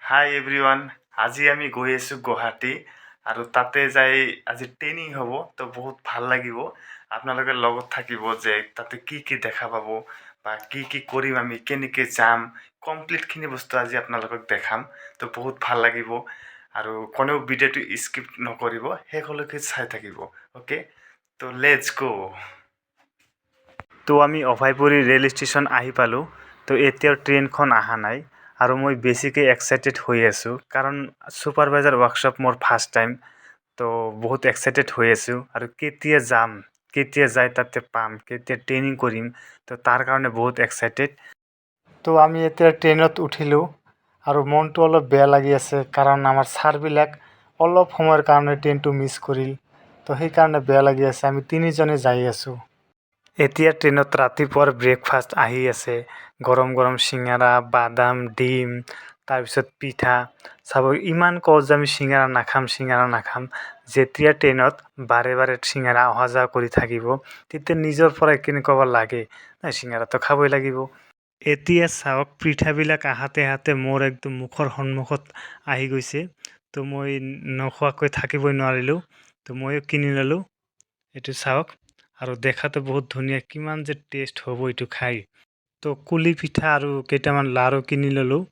হাই everyone, আজি আমি গৈ আছোঁ গুৱাহাটী আৰু তাতে যাই আজি ট্ৰেইনিং হ'ব। তো বহুত ভাল লাগিব, আপোনালোকে লগত থাকিব যে তাতে কি কি দেখা পাব বা কি কি কৰিম, আমি কেনেকৈ যাম, কমপ্লিটখিনি বস্তু আজি আপোনালোকক দেখাম। তো বহুত ভাল লাগিব আৰু কোনেও ভিডিঅ'টো স্কিপ নকৰিব, শেষলৈকে চাই থাকিব। অ'কে, তো লেটছ গ'। তো আমি অভয়পুৰী ৰেল ষ্টেচন আহি পালোঁ। তো এতিয়াও ট্ৰেইনখন অহা নাই আৰু মই বেছিকৈ এক্সাইটেড হৈ আছোঁ, কাৰণ ছুপাৰভাইজাৰ ৱৰ্কশ্বপ মোৰ ফাৰ্ষ্ট টাইম। তো বহুত এক্সাইটেড হৈ আছোঁ আৰু কেতিয়া যাম, কেতিয়া যাই তাতে পাম, কেতিয়া ট্ৰেইনিং কৰিম, তো তাৰ কাৰণে বহুত এক্সাইটেড। তো আমি এতিয়া ট্ৰেইনত উঠিলোঁ আৰু মনটো অলপ বেয়া লাগি আছে, কাৰণ আমাৰ ছাৰবিলাক অলপ সময়ৰ কাৰণে ট্ৰেইনটো মিছ কৰিল। তো সেইকাৰণে বেয়া লাগি আছে। আমি তিনিজনে যাই আছোঁ। এতিয়া ট্ৰেইনত ৰাতিপুৱাৰ ব্ৰেকফাষ্ট আহি আছে, গৰম গৰম চিঙৰা, বাদাম, ডিম, তাৰপিছত পিঠা। চাব, ইমান কওঁ যে আমি চিঙৰা নাখাম। যেতিয়া ট্ৰেইনত বাৰে বাৰে চিঙৰা অহা যোৱা কৰি থাকিব, তেতিয়া নিজৰ পৰাই কেনেকুৱা লাগে, নাই চিঙৰাটো খাবই লাগিব। এতিয়া চাওক, পিঠাবিলাক আহাতে মোৰ একদম মুখৰ সন্মুখত আহি গৈছে। তো মই নোখোৱাকৈ থাকিবই নোৱাৰিলোঁ। তো ময়ো কিনি ল'লোঁ। এইটো চাওক, আৰু দেখাতো বহুত ধুনীয়া, কিমান যে টেষ্ট হ'ব এইটো খাই। তো কুলি পিঠা আৰু কেইটামান লাৰু কিনি ল'লোঁ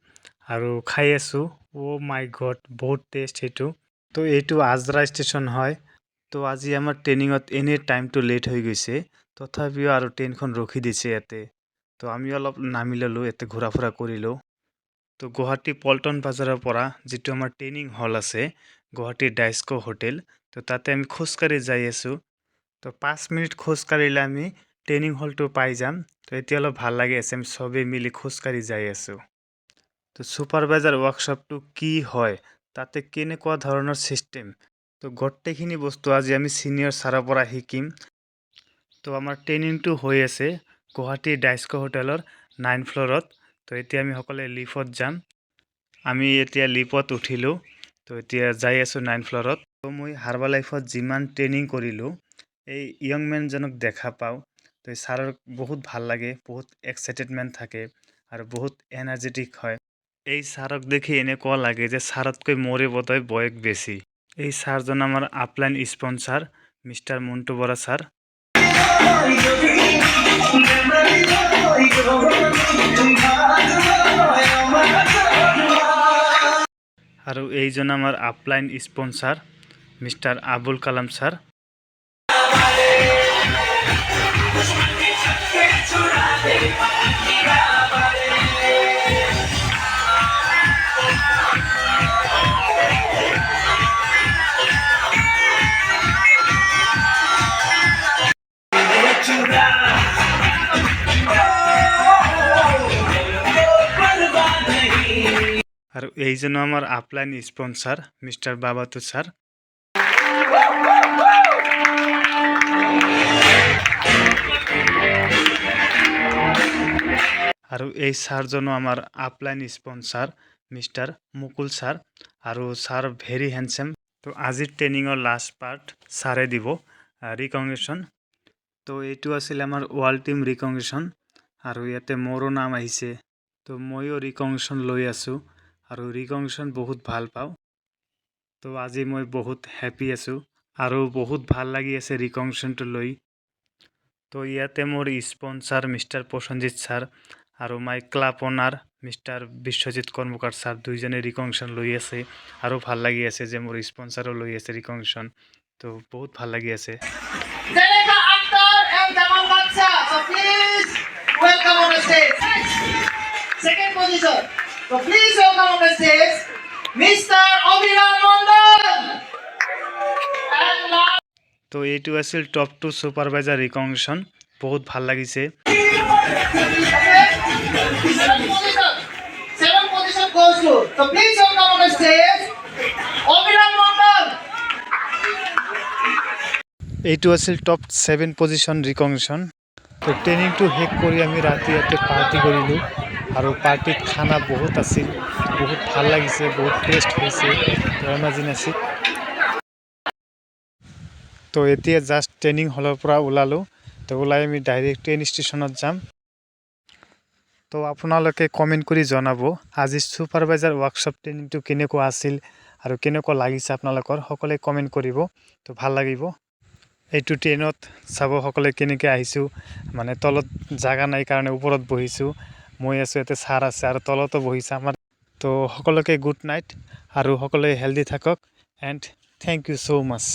আৰু খাই আছোঁ। অ' মাই গড, বহুত টেষ্ট এইটো। তো এইটো আজৰা ষ্টেচন হয়। তো আজি আমাৰ ট্ৰেইনিঙত এনেই টাইমটো লেট হৈ গৈছে, তথাপিও আৰু ট্ৰেইনখন ৰখি দিছে ইয়াতে। তো আমি অলপ নামি ল'লোঁ, ইয়াতে ঘূৰা ফুৰা কৰিলোঁ। তো গুৱাহাটী পল্টন বজাৰৰ পৰা যিটো আমাৰ ট্ৰেইনিং হল আছে, গুৱাহাটী ডাইস্কো হোটেল, তো তাতে আমি খোজকাঢ়ি যাই আছোঁ। তো 5 মিনিট খোজকাঢ়িলে আমি ট্ৰেইনিং হলটো পাই যাম। তো এতিয়া অলপ ভাল লাগি আছে, আমি চবেই মিলি খোজকাঢ়ি যাই আছোঁ। তো ছুপাৰভাইজাৰ ৱৰ্কশ্বপটো কি হয়, তাতে কেনেকুৱা ধৰণৰ ছিষ্টেম, তো গোটেইখিনি বস্তু আজি আমি ছিনিয়ৰ ছাৰৰ পৰা শিকিম। তো আমাৰ ট্ৰেইনিংটো হৈ আছে গুৱাহাটী ডাইস্কো হোটেলৰ 9 ফ্ল'ৰত। তো এতিয়া আমি সকলোৱে লিফ্টত যাম। আমি এতিয়া লিফ্টত উঠিলোঁ। তো এতিয়া যাই আছোঁ 9 ফ্ল'ৰত। তো মই হাৰ্বালাইফত যিমান ট্ৰেইনিং কৰিলোঁ, এই য়ং মেনজনক দেখা পাওঁ। তো এই ছাৰৰ বহুত ভাল লাগে, বহুত এক্সাইটেডমেণ্ট থাকে আৰু বহুত এনাৰ্জেটিক হয়। এই ছাৰক দেখি এনেকুৱা লাগে যে ছাৰতকৈ মোৰে বোধহয় বয়স বেছি। এই ছাৰজন আমাৰ upline sponsor, mister Montu Bora sir. আৰু এইজন আমাৰ upline sponsor, mister Abul Kalam sir. আৰু এইজন আমাৰ আপলাইন স্পনচাৰ, মিষ্টাৰ বাবাতু ছাৰ। আৰু এই ছাৰজনো আমাৰ upline sponsor, mister Mukul sir. আৰু ছাৰ ভেৰি হেণ্ডচাম। তো আজিৰ ট্ৰেইনিঙৰ লাষ্ট পাৰ্ট ছাৰে দিব, ৰিকগনিশ্যন। তো এইটো আছিল আমাৰ ৱাল টিম ৰিকগনিশ্যন, আৰু ইয়াতে মোৰো নাম আহিছে। তো ময়ো ৰিকগনিশ্যন লৈ আছোঁ আৰু ৰিকগনিশ্যন বহুত ভাল পাওঁ। তো আজি মই বহুত হেপী আছোঁ আৰু বহুত ভাল লাগি আছে ৰিকগনিশ্যনটো লৈ। তো ইয়াতে মোৰ স্পনচাৰ মিষ্টাৰ প্ৰসেনজিৎ ছাৰ আৰু মাই ক্লাব অনাৰ মিষ্টাৰ বিশ্বজিৎ কৰ্মকাৰ ছাৰ, দুইজনে ৰিকগনিশ্যন লৈ আছে আৰু ভাল লাগি আছে যে মোৰ স্পনচাৰো লৈ আছে ৰিকগনিশ্যন। তো বহুত ভাল লাগি আছে। Second position. So please welcome on the stage, Mr. Abhiram Mondal. তো এইটো আছিল টপ 2 ছুপাৰভাইজাৰ ৰিকগনিশ্যন, বহুত ভাল লাগিছে। Seven position goes to. So please welcome on the stage, Abhiram Mondal. এইটো আছিল টপ 7 পজিশ্যন ৰিকগনিশ্যন। তো ট্ৰেইনিংটো শেষ কৰি আমি ৰাতি ইয়াতে পাৰ্টি কৰিলোঁ আৰু পাৰ্টিত খানা বহুত আছিল, বহুত ভাল লাগিছে, বহুত টেষ্ট হৈছে, তো এমাজিন আছিল। তো এতিয়া জাষ্ট ট্ৰেইনিং হলৰ পৰা ওলালোঁ। তো ওলাই আমি ডাইৰেক্ট ট্ৰেইন ষ্টেচনত যাম। তো আপোনালোকে কমেণ্ট কৰি জনাব আজি ছুপাৰভাইজাৰ ৱৰ্কশ্বপ ট্ৰেইনিংটো কেনেকুৱা আছিল আৰু কেনেকুৱা লাগিছে আপোনালোকৰ সকলোৱে কমেণ্ট কৰিব তো ভাল লাগিব এইটো ট্ৰেইনত চাব সকলোৱে কেনেকৈ আহিছোঁ মানে তলত জাগা নাই কাৰণে ওপৰত বহিছোঁ মই আছোঁ ইয়াতে ছাৰ আছে আৰু তলতো বহিছে আমাৰ তো সকলোকে গুড নাইট আৰু সকলোৱে হেল্ডি থাকক and thank you so' much